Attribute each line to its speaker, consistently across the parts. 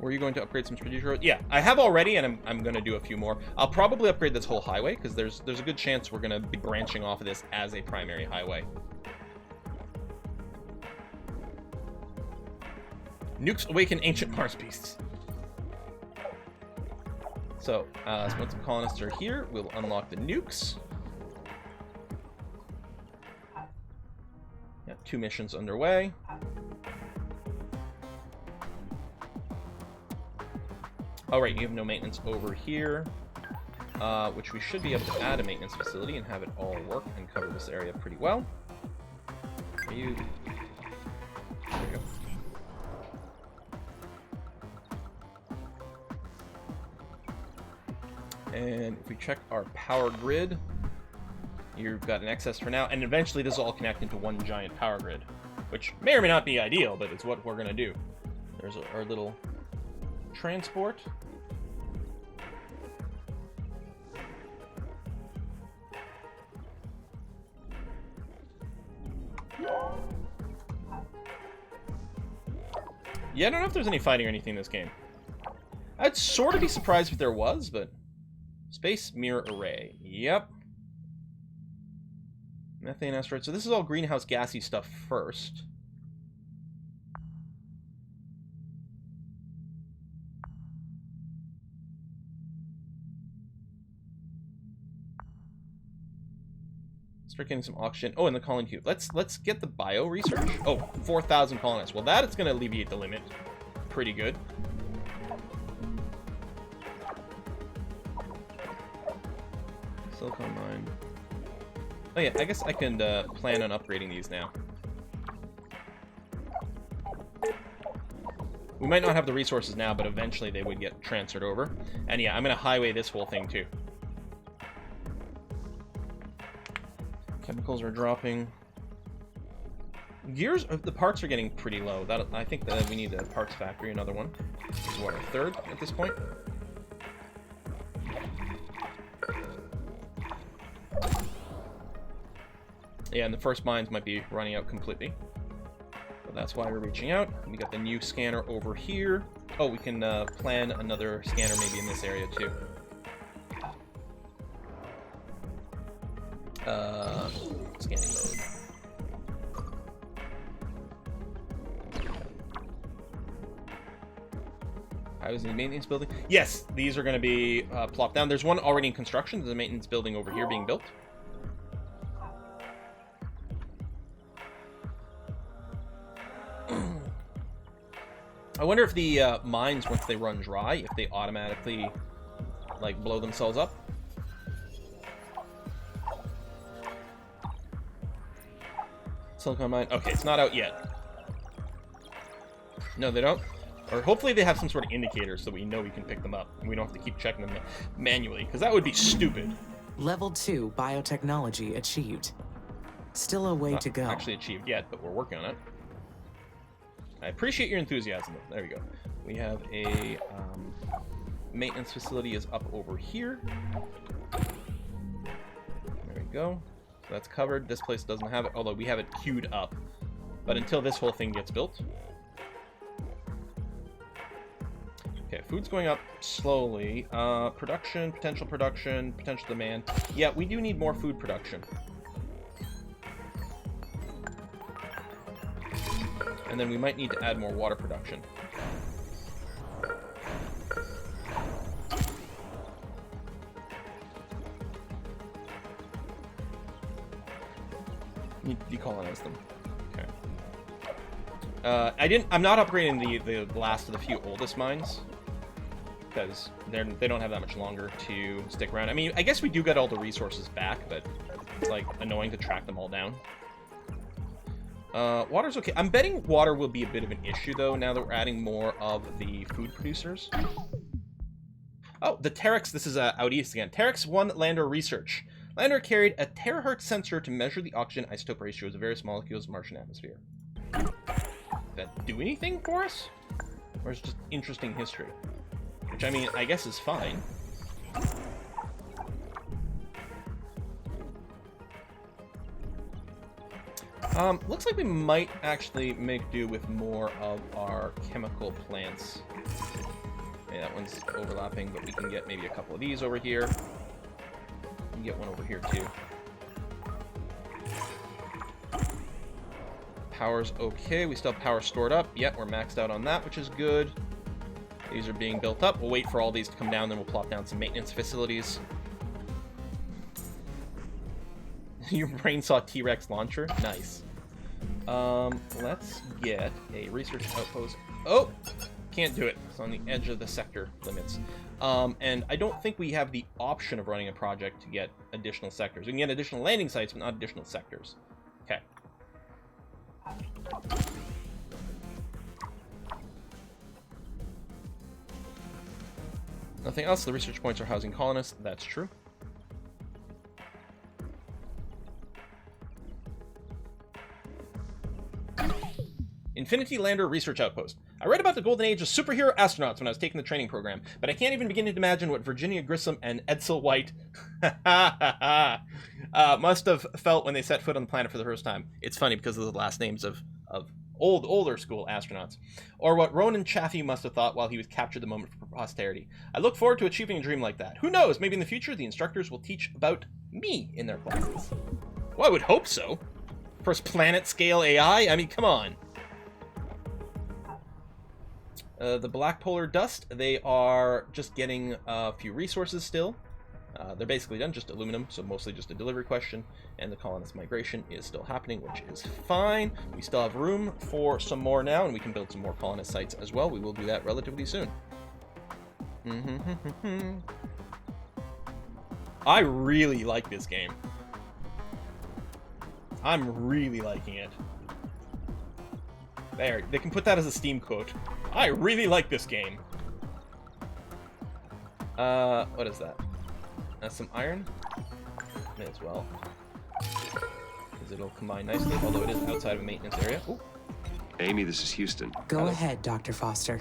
Speaker 1: Were you going to upgrade some strategic roads? Yeah, I have already, and I'm going to do a few more. I'll probably upgrade this whole highway, because there's a good chance we're going to be branching off of this as a primary highway. Nukes awaken ancient Mars beasts. So, once the colonists are here, we'll unlock the nukes. Yeah, 2 missions underway. Oh, right, you have no maintenance over here, which we should be able to add a maintenance facility and have it all work and cover this area pretty well. There you go. And if we check our power grid, you've got an excess for now, and eventually this will all connect into one giant power grid, which may or may not be ideal, but it's what we're going to do. There's our little transport. Yeah, I don't know if there's any fighting or anything in this game. I'd sort of be surprised if there was, but... Space mirror array. Yep. Methane asteroid. So this is all greenhouse gassy stuff first. Start getting some oxygen. Oh, and the colony cube. Let's get the bio research. Oh, 4,000 colonists. Well, that is going to alleviate the limit. Pretty good. Silicon mine. Oh yeah, I guess I can plan on upgrading these now. We might not have the resources now, but eventually they would get transferred over. And yeah, I'm going to highway this whole thing too. Chemicals are dropping. Gears, the parts are getting pretty low. I think that we need a parts factory, another one. This is what, our 3rd at this point? Yeah, and the first mines might be running out completely. So that's why we're reaching out. We got the new scanner over here. Oh, we can plan another scanner maybe in this area too. Scanning mode. I was in the maintenance building. Yes, these are going to be plopped down. There's one already in construction. There's a maintenance building over here being built. I wonder if the mines, once they run dry, if they automatically, like, blow themselves up. Silicon mine. Okay, it's not out yet. No, they don't. Or hopefully they have some sort of indicator so we know we can pick them up. And we don't have to keep checking them manually, because that would be stupid.
Speaker 2: Level 2 biotechnology achieved. Still a way to go.
Speaker 1: Not actually achieved yet, but we're working on it. I appreciate your enthusiasm. There we go. We have a maintenance facility is up over here. There we go. So that's covered. This place doesn't have it, although we have it queued up. But until this whole thing gets built. Okay, food's going up slowly. Production, potential demand. Yeah, we do need more food production. And then we might need to add more water production. Need to decolonize them. Okay. I'm not upgrading the last of the few oldest mines, because they don't have that much longer to stick around. I mean, I guess we do get all the resources back, but it's like annoying to track them all down. Water's okay. I'm betting water will be a bit of an issue, though, now that we're adding more of the food producers. Oh, the Terex. This is out east again. Terex 1 lander research. Lander carried a terahertz sensor to measure the oxygen isotope ratios of various molecules of Martian atmosphere. Did that do anything for us? Or is it just interesting history? Which, I mean, I guess is fine. Looks like we might actually make do with more of our chemical plants Okay, that one's overlapping, but we can get maybe a couple of these over here. We can get one over here too. Power's okay. We still have power stored up. Yep, we're maxed out on that, which is good. These are being built up. We'll wait for all these to come down, then we'll plop down some maintenance facilities. Your brain saw T-Rex launcher? Nice. Let's get a research outpost. Oh! Can't do it. It's on the edge of the sector limits. And I don't think we have the option of running a project to get additional sectors. We can get additional landing sites, but not additional sectors. Okay. Nothing else. The research points are housing colonists. That's true. Infinity Lander Research Outpost. I read about the golden age of superhero astronauts when I was taking the training program, but I can't even begin to imagine what Virginia Grissom and Edsel White must have felt when they set foot on the planet for the first time. It's funny because of the last names of older school astronauts. Or what Ronan Chaffee must have thought while he was captured the moment for posterity. I look forward to achieving a dream like that. Who knows, maybe in the future the instructors will teach about me in their classes. Well, I would hope so. First planet scale AI? I mean, come on. The Black Polar Dust, they are just getting a few resources still. They're basically done, just aluminum, so mostly just a delivery question. And the colonist migration is still happening, which is fine. We still have room for some more now, and we can build some more colonist sites as well. We will do that relatively soon. I really like this game. I'm really liking it. There, they can put that as a Steam quote. I really like this game. What is that? That's some iron? May as well. Because it'll combine nicely, although it is outside of a maintenance area. Ooh.
Speaker 3: Amy, this is Houston.
Speaker 2: Go ahead, Dr. Foster.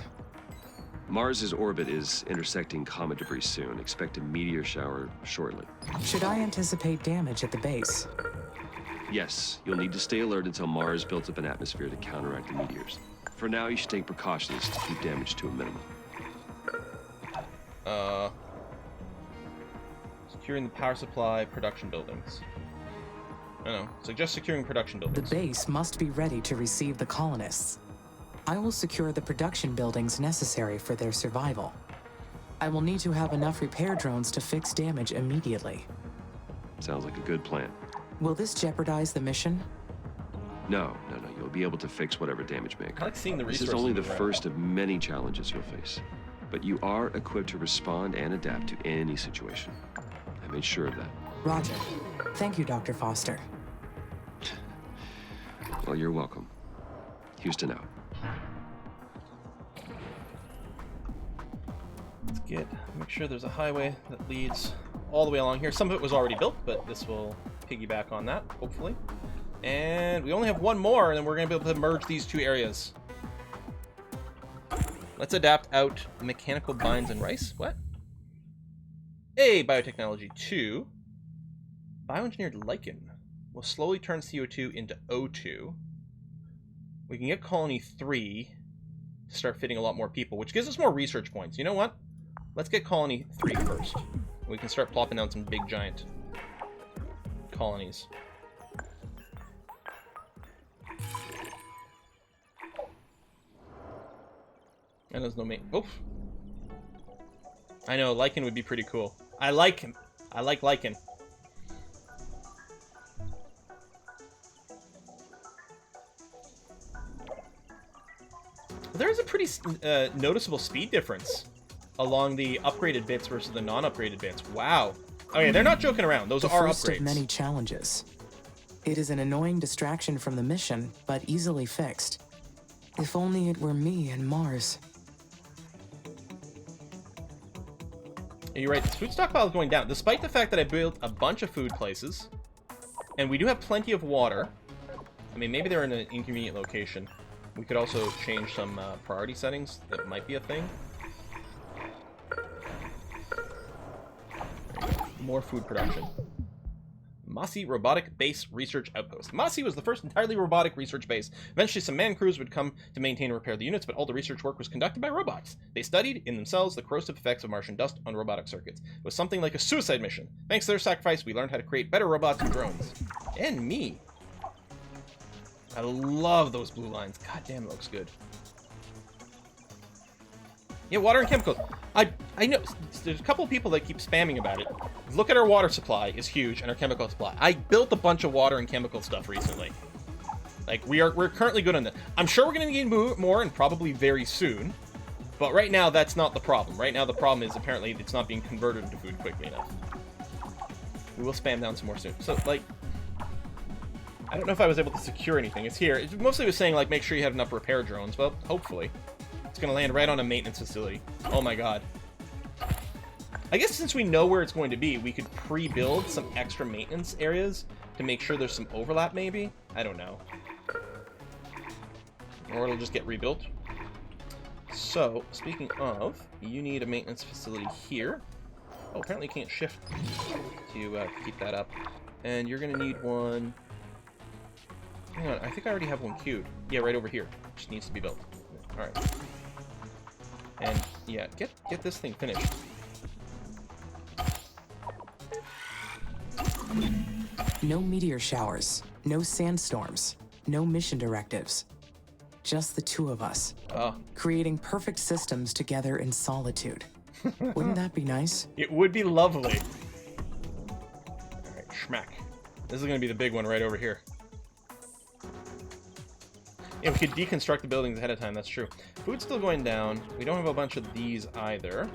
Speaker 3: Mars's orbit is intersecting comet debris soon. Expect a meteor shower shortly.
Speaker 2: Should I anticipate damage at the base?
Speaker 3: Yes, you'll need to stay alert until Mars builds up an atmosphere to counteract the meteors. For now, you should take precautions to keep damage to a minimum.
Speaker 1: Securing the power supply, production buildings. I don't know. Suggest securing production buildings.
Speaker 2: The base must be ready to receive the colonists. I will secure the production buildings necessary for their survival. I will need to have enough repair drones to fix damage immediately.
Speaker 3: Sounds like a good plan.
Speaker 2: Will this jeopardize the mission?
Speaker 3: No. You'll be able to fix whatever damage may occur.
Speaker 1: I like seeing the
Speaker 3: This
Speaker 1: resources.
Speaker 3: is only the first of many challenges you'll face. But you are equipped to respond and adapt to any situation. I made sure of that.
Speaker 2: Roger. Thank you, Dr. Foster.
Speaker 3: Well, you're welcome. Houston out.
Speaker 1: Let's make sure there's a highway that leads all the way along here. Some of it was already built, but this will piggyback on that, hopefully. And we only have one more, and then we're going to be able to merge these two areas. Let's adapt out mechanical binds and rice. What? A biotechnology 2. Bioengineered lichen will slowly turn CO2 into O2. We can get colony 3 to start fitting a lot more people, which gives us more research points. You know what? Let's get colony 3 first. We can start plopping down some big giant colonies. And there's no main. Oof. I know, lichen would be pretty cool. I like him. I like lichen. There is a pretty noticeable speed difference along the upgraded bits versus the non-upgraded bits. Wow. Okay, they're not joking around. Those are
Speaker 2: first
Speaker 1: upgrades.
Speaker 2: of many challenges. It is an annoying distraction from the mission, but easily fixed. If only it were me and Mars.
Speaker 1: You're right, this food stockpile is going down, despite the fact that I built a bunch of food places, and we do have plenty of water. I mean, maybe they're in an inconvenient location. We could also change some priority settings. That might be a thing. More food production. Mossy Robotic Base Research Outpost. Mossy was the first entirely robotic research base. Eventually, some man crews would come to maintain and repair the units, but all the research work was conducted by robots. They studied, in themselves, the corrosive effects of Martian dust on robotic circuits. It was something like a suicide mission. Thanks to their sacrifice, we learned how to create better robots and drones. And me. I love those blue lines. God damn, it looks good. Yeah, water and chemicals. I know there's a couple of people that keep spamming about it. Look at our water supply is huge and our chemical supply. I built a bunch of water and chemical stuff recently. Like we're currently good on that. I'm sure we're gonna need more and probably very soon. But right now that's not the problem. Right now the problem is apparently it's not being converted into food quickly enough. We will spam down some more soon. So like I don't know if I was able to secure anything. It's here. It mostly was saying like make sure you have enough repair drones. Well, hopefully. It's gonna land right on a maintenance facility. Oh my god. I guess since we know where it's going to be, we could pre-build some extra maintenance areas to make sure there's some overlap, maybe? I don't know. Or it'll just get rebuilt. So, speaking of, you need a maintenance facility here. Oh, apparently you can't shift to keep that up. And you're gonna need one... Hang on, I think I already have one queued. Yeah, right over here. Just needs to be built. Alright. And, yeah, get this thing finished.
Speaker 2: No meteor showers, no sandstorms, no mission directives. Just the two of us.
Speaker 1: Oh.
Speaker 2: Creating perfect systems together in solitude. Wouldn't that be nice?
Speaker 1: It would be lovely. Alright, schmack. This is going to be the big one right over here. Yeah, we could deconstruct the buildings ahead of time, that's true. Food's still going down. We don't have a bunch of these either.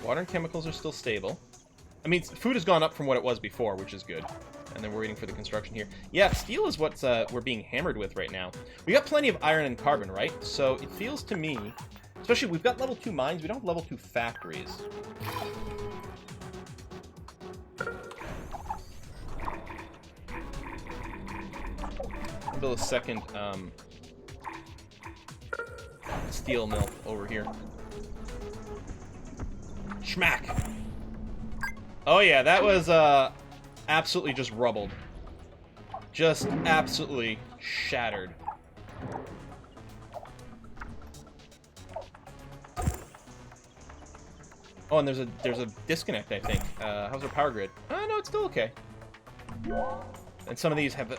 Speaker 1: Water and chemicals are still stable. I mean, food has gone up from what it was before, which is good. And then we're waiting for the construction here. Yeah, steel is what we're being hammered with right now. We got plenty of iron and carbon, right? So it feels to me, especially we've got level 2 mines, we don't have level 2 factories. I'll build a second steel mill over here. Schmack! Oh yeah, that was absolutely just rubbled. Just absolutely shattered. Oh, and there's a disconnect, I think. How's our power grid? Oh no, it's still okay. And some of these have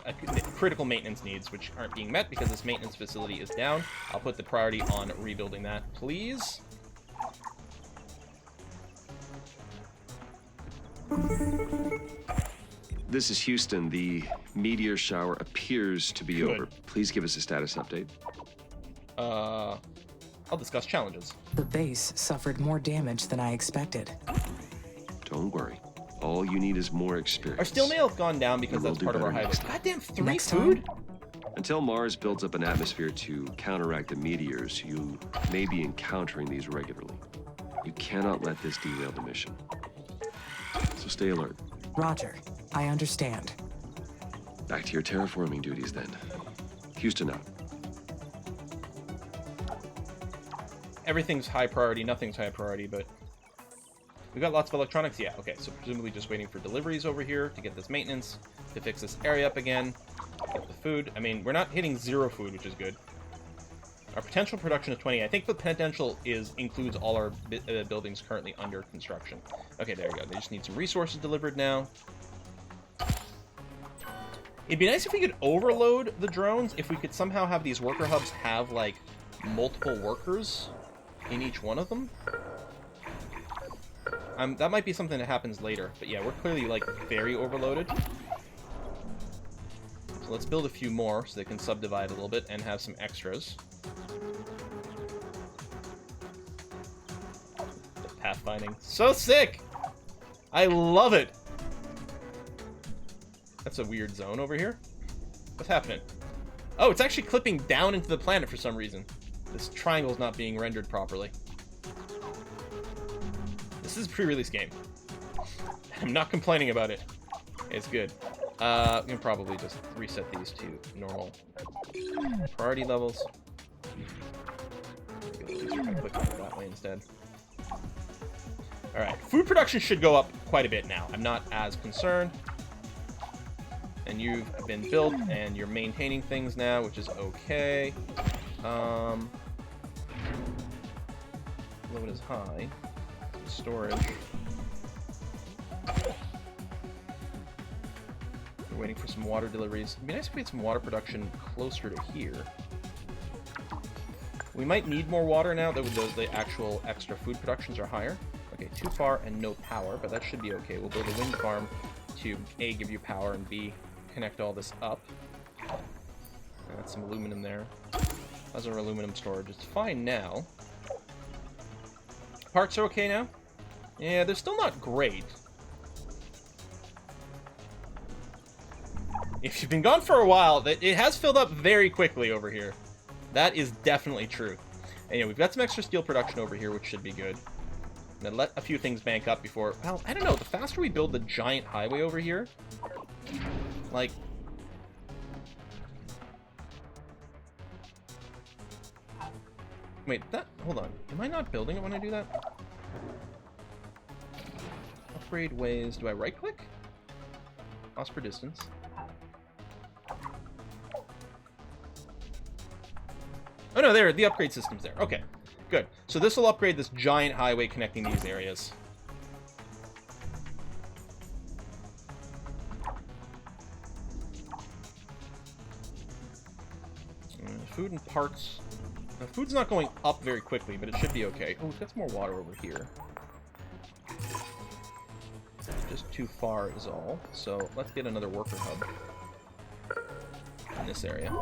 Speaker 1: critical maintenance needs, which aren't being met because this maintenance facility is down. I'll put the priority on rebuilding that, please.
Speaker 3: This is Houston. The meteor shower appears to be
Speaker 1: Good.
Speaker 3: over. Please give us a status update.
Speaker 1: I'll discuss challenges.
Speaker 2: The base suffered more damage than I expected.
Speaker 3: Don't worry. All you need is more experience.
Speaker 1: Our steel mail's gone down because
Speaker 3: We'll
Speaker 1: that's
Speaker 3: do
Speaker 1: part of our
Speaker 3: better
Speaker 1: highway.
Speaker 3: next time.
Speaker 1: Goddamn 3
Speaker 2: Next
Speaker 1: food?
Speaker 2: time?
Speaker 3: Until Mars builds up an atmosphere to counteract the meteors, you may be encountering these regularly. You cannot let this derail the mission. So stay alert.
Speaker 2: Roger, I understand.
Speaker 3: Back to your terraforming duties then. Houston out.
Speaker 1: Everything's high priority, nothing's high priority, but... We've got lots of electronics, yeah, okay, so presumably just waiting for deliveries over here to get this maintenance, to fix this area up again, get the food. I mean, we're not hitting 0 food, which is good. Our potential production is 20. I think the potential includes all our buildings currently under construction. Okay, there we go. They just need some resources delivered now. It'd be nice if we could overload the drones, if we could somehow have these worker hubs have, like, multiple workers in each one of them. That might be something that happens later, but yeah, we're clearly, like, very overloaded. So let's build a few more so they can subdivide a little bit and have some extras. The pathfinding. So sick! I love it! That's a weird zone over here. What's happening? Oh, it's actually clipping down into the planet for some reason. This triangle's not being rendered properly. This is a pre-release game. I'm not complaining about it. It's good. We can probably just reset these to normal priority levels. Click on it that way instead. Alright, food production should go up quite a bit now. I'm not as concerned. And you've been built, and you're maintaining things now, which is okay. Load is high. Storage. We're waiting for some water deliveries. It'd be nice if we had some water production closer to here. We might need more water now that the actual extra food productions are higher. Okay, too far and no power, but that should be okay. We'll build a wind farm to A, give you power, and B, connect all this up. That's some aluminum there. How's our aluminum storage? It's fine now. Parts are okay now? Yeah, they're still not great. If you've been gone for a while, it has filled up very quickly over here. That is definitely true. And yeah, we've got some extra steel production over here, which should be good. And then let a few things bank up before... Well, I don't know. The faster we build the giant highway over here... Like... Wait, that... Hold on. Am I not building it when I do that? Upgrade ways... Do I right-click? Cost per distance. Oh no, there, the upgrade system's there. Okay, good. So this will upgrade this giant highway connecting these areas. Food and parts. Now, food's not going up very quickly, but it should be okay. Oh, we've got some more water over here. Just too far is all. So let's get another worker hub in this area.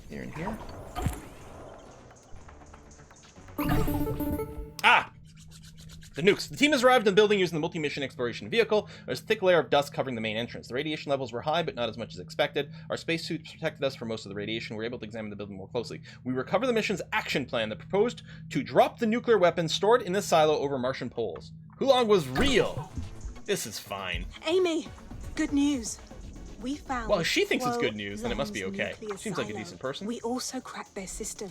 Speaker 1: Here and here. Ah! The nukes. The team has arrived in the building using the multi-mission exploration vehicle. There's a thick layer of dust covering the main entrance. The radiation levels were high, but not as much as expected. Our spacesuits protected us from most of the radiation. We were able to examine the building more closely. We recovered the mission's action plan that proposed to drop the nuclear weapons stored in this silo over Martian poles. Hulong was real. This is fine.
Speaker 4: Amy, good news. We found...
Speaker 1: Well, if she thinks it's good news, then it must be okay. Seems like a decent person.
Speaker 4: We also cracked their system,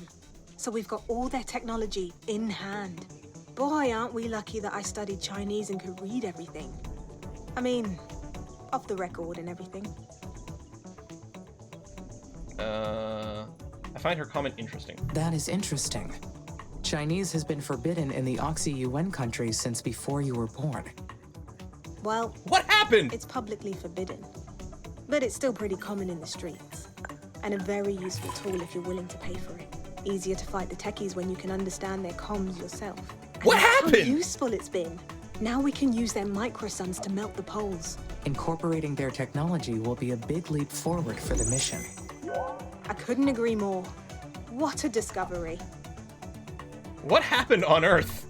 Speaker 4: so we've got all their technology in hand. Boy, aren't we lucky that I studied Chinese and could read everything. I mean, off the record and everything.
Speaker 1: I find her comment interesting.
Speaker 2: That is interesting. Chinese has been forbidden in the Oxy-UN countries since before you were born.
Speaker 4: Well...
Speaker 1: What happened?
Speaker 4: It's publicly forbidden. But it's still pretty common in the streets. And a very useful tool if you're willing to pay for it. Easier to fight the techies when you can understand their comms yourself. And
Speaker 1: what
Speaker 4: that's
Speaker 1: happened?
Speaker 4: How useful it's been. Now we can use their microsuns to melt the poles.
Speaker 2: Incorporating their technology will be a big leap forward for the mission.
Speaker 4: I couldn't agree more. What a discovery.
Speaker 1: What happened on Earth?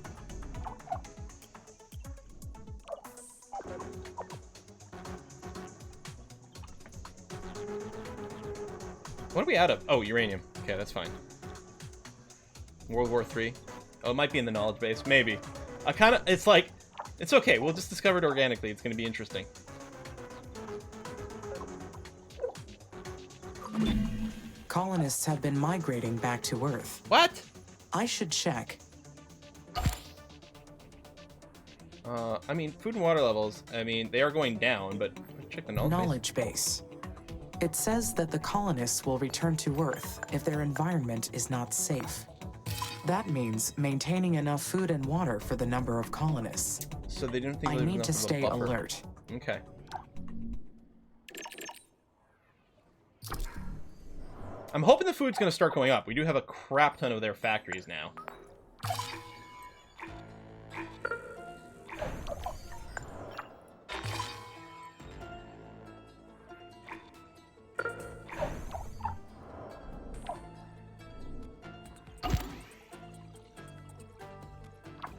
Speaker 1: What are we out of? Oh, uranium. Okay, that's fine. World War III. Oh, it might be in the knowledge base. Maybe. It's like, it's okay. We'll just discover it organically. It's going to be interesting.
Speaker 2: Colonists have been migrating back to Earth.
Speaker 1: What?
Speaker 2: I should check.
Speaker 1: I mean, food and water levels, I mean, they are going down, but check the knowledge
Speaker 2: base. It says that the colonists will return to Earth if their environment is not safe. That means maintaining enough food and water for the number of colonists.
Speaker 1: So they didn't think
Speaker 2: I
Speaker 1: there was
Speaker 2: need to
Speaker 1: enough of a
Speaker 2: stay
Speaker 1: buffer.
Speaker 2: alert.
Speaker 1: Okay. I'm hoping the food's going to start going up. We do have a crap ton of their factories now.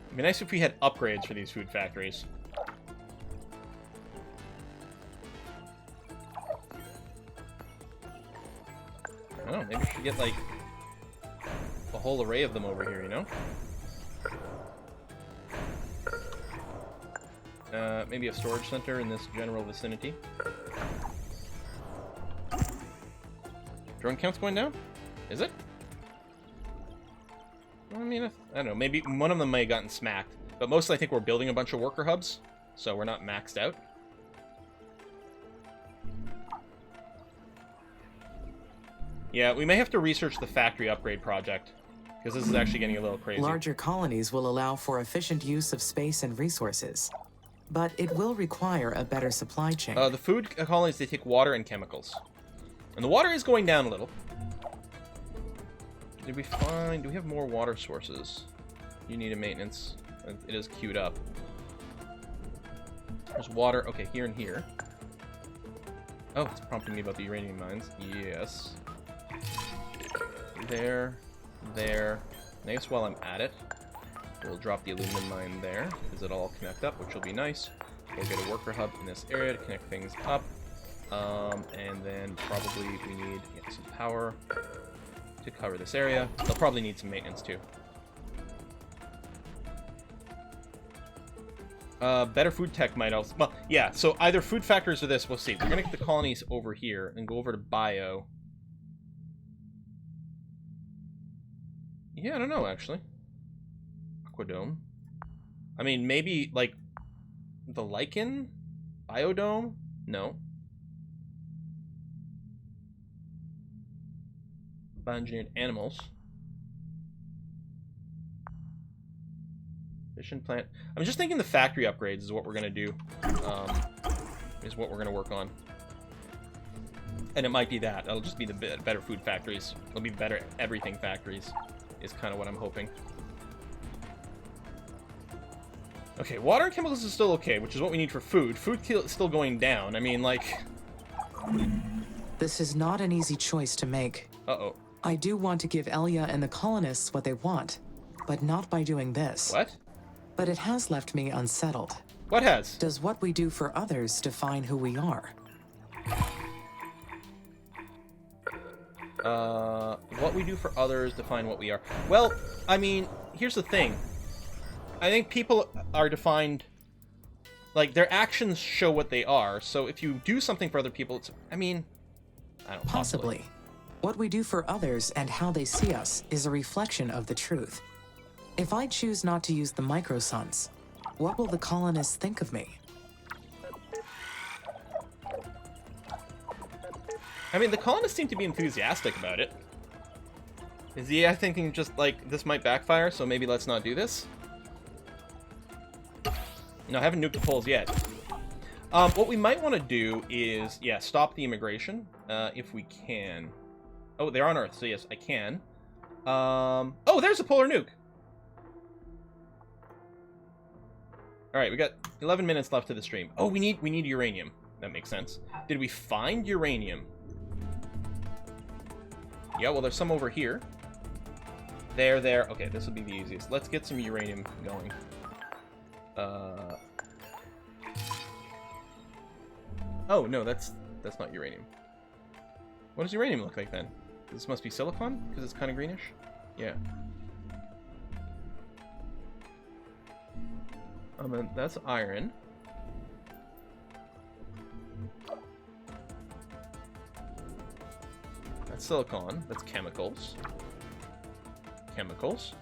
Speaker 1: It'd be nice if we had upgrades for these food factories. I don't know, maybe we should get, like, a whole array of them over here, you know? Maybe a storage center in this general vicinity. Drone count's going down? Is it? I mean, I don't know. Maybe one of them may have gotten smacked. But mostly I think we're building a bunch of worker hubs, so we're not maxed out. Yeah, we may have to research the factory upgrade project, because this is actually getting a little crazy.
Speaker 2: Larger colonies will allow for efficient use of space and resources, but it will require a better supply chain.
Speaker 1: The food colonies, they take water and chemicals. And the water is going down a little. Did we find... Do we have more water sources? You need a maintenance. It is queued up. There's water. Okay, here and here. Oh, it's prompting me about the uranium mines. Yes. There. There. I guess while I'm at it, we'll drop the aluminum mine there. Because it'll all connect up, which will be nice. We'll get a worker hub in this area to connect things up. And then probably we need some power to cover this area. They'll probably need some maintenance too. Better food tech might also... Well, yeah, so either food factories or this, we'll see. We're going to get the colonies over here and go over to bio. Yeah, I don't know, actually. Aquadome. I mean, maybe, like, the lichen? Biodome? No. Bioengineered animals. Efficient plant. I'm just thinking the factory upgrades is what we're going to do. Is what we're going to work on. And it might be that. It'll just be the better food factories. It'll be better everything factories. Is kind of what I'm hoping. Okay, water and chemicals is still okay, which is what we need for food. Food is still going down. I mean, like...
Speaker 2: This is not an easy choice to make.
Speaker 1: Uh-oh.
Speaker 2: I do want to give Elia and the colonists what they want, but not by doing this.
Speaker 1: What?
Speaker 2: But it has left me unsettled.
Speaker 1: What has?
Speaker 2: Does what we do for others define who we are?
Speaker 1: What we do for others define what we are. Well, I mean, here's the thing. I think people are defined... Like, their actions show what they are, so if you do something for other people, it's... I mean... I don't know.
Speaker 2: Possibly. What we do for others and how they see us is a reflection of the truth. If I choose not to use the microsuns, what will the colonists think of me?
Speaker 1: I mean, the colonists seem to be enthusiastic about it. Is the AI thinking just, like, this might backfire, so maybe let's not do this? No, I haven't nuked the poles yet. What we might want to do is, yeah, stop the immigration, if we can. Oh, they're on Earth, so yes, I can. Oh, there's a polar nuke! Alright, we got 11 minutes left to the stream. Oh, we need uranium. That makes sense. Did we find uranium? Yeah, well, there's some over here. There. Okay, this will be the easiest. Let's get some uranium going. Oh, no, that's not uranium. What does uranium look like, then? This must be silicon? Because it's kind of greenish? Yeah. That's iron. That's silicon. That's chemicals. Chemicals.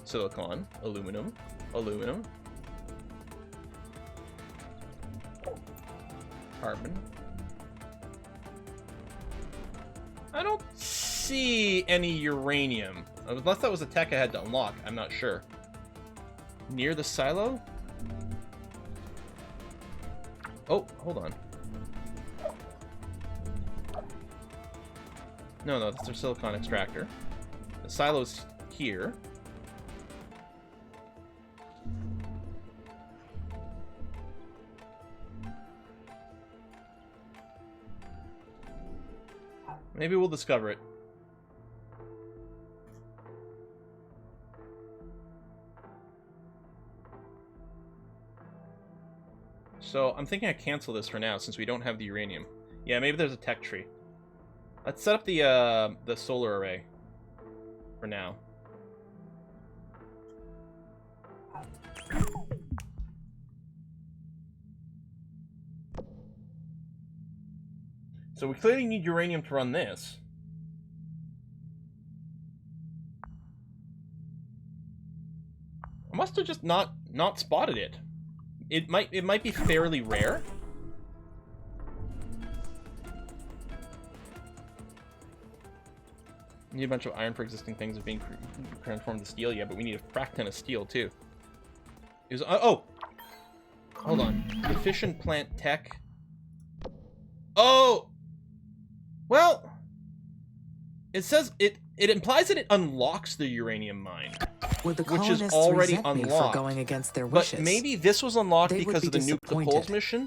Speaker 1: Silicon. Aluminum. Aluminum. Carbon. I don't see any uranium. Unless that was a tech I had to unlock. I'm not sure. Near the silo? Oh, hold on. No, that's their silicon extractor. The silo's here. Maybe we'll discover it. So I'm thinking I cancel this for now since we don't have the uranium. Yeah, maybe there's a tech tree. Let's set up the solar array for now. So we clearly need uranium to run this. have just not spotted it. It might be fairly rare. We need a bunch of iron for existing things of being transformed to steel, yeah, but we need a frac ton of steel too. Oh, hold on. Efficient plant tech. Oh, well, it says it implies that it unlocks the uranium mine,
Speaker 2: Would the
Speaker 1: which is
Speaker 2: colonists
Speaker 1: already
Speaker 2: resent me for
Speaker 1: unlocked.
Speaker 2: going against their
Speaker 1: But
Speaker 2: wishes?
Speaker 1: maybe this was unlocked
Speaker 2: They would
Speaker 1: because
Speaker 2: be
Speaker 1: of the Nuke the Poles
Speaker 2: disappointed.
Speaker 1: mission.